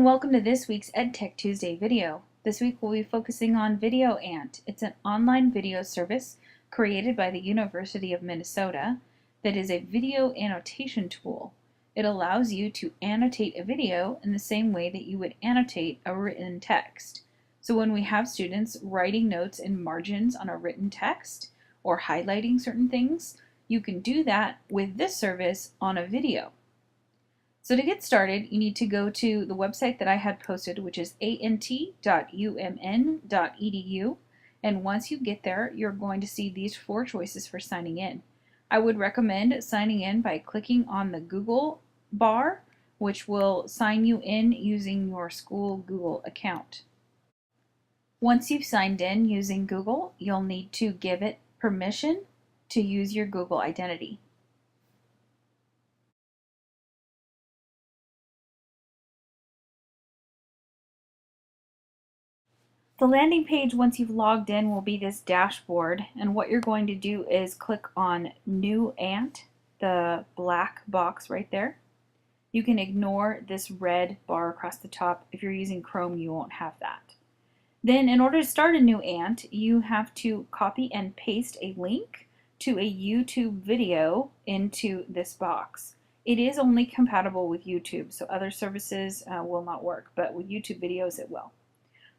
and welcome to this week's EdTech Tuesday video. This week we'll be focusing on Video Ant. It's an online video service created by the University of Minnesota that is a video annotation tool. It allows you to annotate a video in the same way that you would annotate a written text. So when we have students writing notes in margins on a written text or highlighting certain things, you can do that with this service on a video. So to get started, you need to go to the website that I had posted, which is ant.umn.edu. And once you get there, you're going to see these 4 choices for signing in. I would recommend signing in by clicking on the Google bar, which will sign you in using your school Google account. Once you've signed in using Google, you'll need to give it permission to use your Google identity. The landing page, once you've logged in, will be this dashboard, and what you're going to do is click on New Ant, the black box right there. You can ignore this red bar across the top. If you're using Chrome, you won't have that. Then in order to start a new Ant, you have to copy and paste a link to a YouTube video into this box. It is only compatible with YouTube, so other services will not work, but with YouTube videos it will.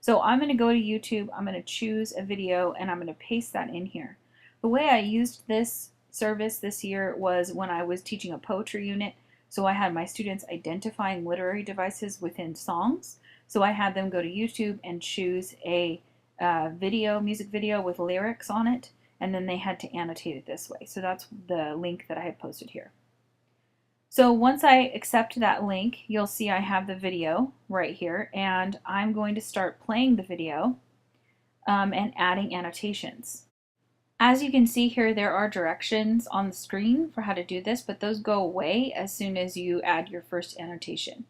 So I'm going to go to YouTube, I'm going to choose a video, and I'm going to paste that in here. The way I used this service this year was when I was teaching a poetry unit. So I had my students identifying literary devices within songs. So I had them go to YouTube and choose a music video with lyrics on it, and then they had to annotate it this way. So that's the link that I had posted here. So once I accept that link, you'll see I have the video right here, and I'm going to start playing the video and adding annotations. As you can see here, there are directions on the screen for how to do this, but those go away as soon as you add your first annotation.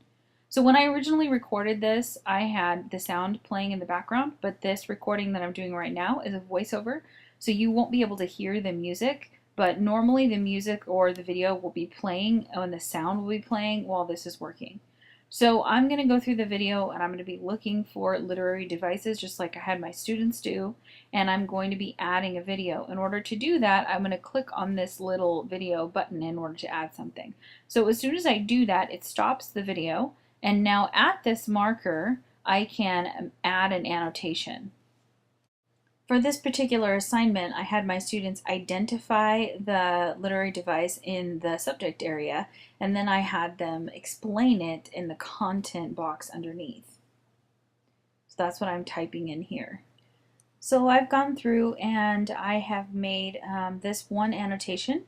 So when I originally recorded this, I had the sound playing in the background, but this recording that I'm doing right now is a voiceover, so you won't be able to hear the music. But normally the music or the video will be playing and the sound will be playing while this is working. So I'm going to go through the video and I'm going to be looking for literary devices just like I had my students do, and I'm going to be adding a video. In order to do that, I'm going to click on this little video button in order to add something. So as soon as I do that, it stops the video, and now at this marker I can add an annotation. For this particular assignment, I had my students identify the literary device in the subject area, and then I had them explain it in the content box underneath. So that's what I'm typing in here. So I've gone through and I have made this one annotation,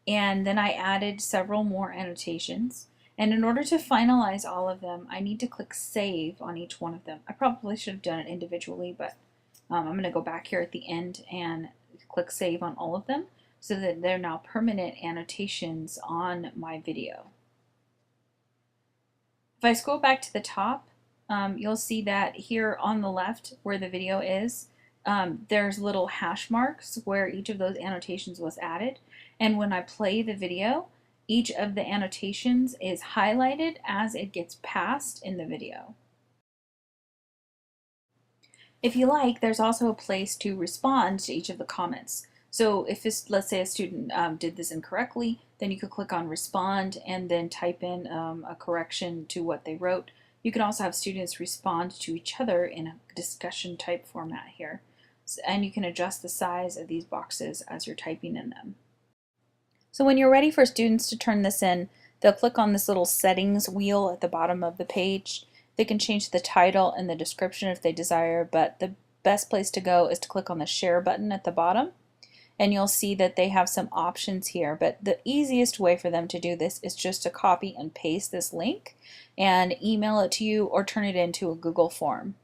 and then I added several more annotations. And in order to finalize all of them, I need to click Save on each one of them. I probably should have done it individually, but I'm going to go back here at the end and click Save on all of them so that they're now permanent annotations on my video. If I scroll back to the top, you'll see that here on the left where the video is, there's little hash marks where each of those annotations was added. And when I play the video, each of the annotations is highlighted as it gets passed in the video. If you like, there's also a place to respond to each of the comments. So if this, let's say a student did this incorrectly, then you could click on respond and then type in a correction to what they wrote. You can also have students respond to each other in a discussion type format here. And you can adjust the size of these boxes as you're typing in them. So when you're ready for students to turn this in, they'll click on this little settings wheel at the bottom of the page. They can change the title and the description if they desire, but the best place to go is to click on the share button at the bottom, and you'll see that they have some options here. But the easiest way for them to do this is just to copy and paste this link and email it to you or turn it into a Google form.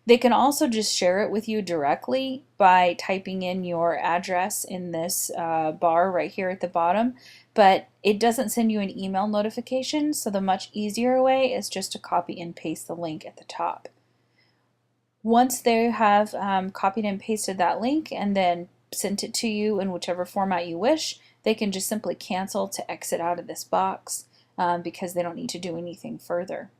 They can also just share it with you directly by typing in your address in this bar right here at the bottom, but it doesn't send you an email notification, so the much easier way is just to copy and paste the link at the top. Once they have copied and pasted that link and then sent it to you in whichever format you wish, they can just simply cancel to exit out of this box because they don't need to do anything further.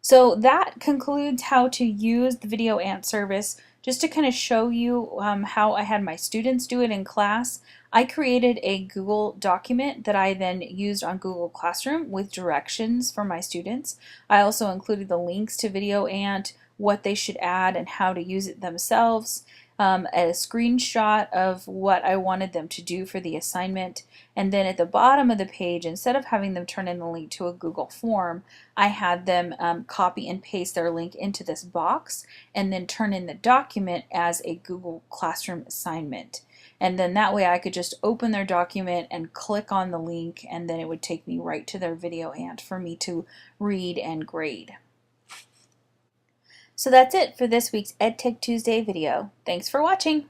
So that concludes how to use the Video Ant service. Just to kind of show you how I had my students do it in class, I created a Google document that I then used on Google Classroom with directions for my students. I also included the links to Video Ant, what they should add and how to use it themselves, a screenshot of what I wanted them to do for the assignment, and then at the bottom of the page, instead of having them turn in the link to a Google form, I had them copy and paste their link into this box and then turn in the document as a Google Classroom assignment. And then that way I could just open their document and click on the link, and then it would take me right to their Video Ant for me to read and grade. So that's it for this week's EdTech Tuesday video. Thanks for watching.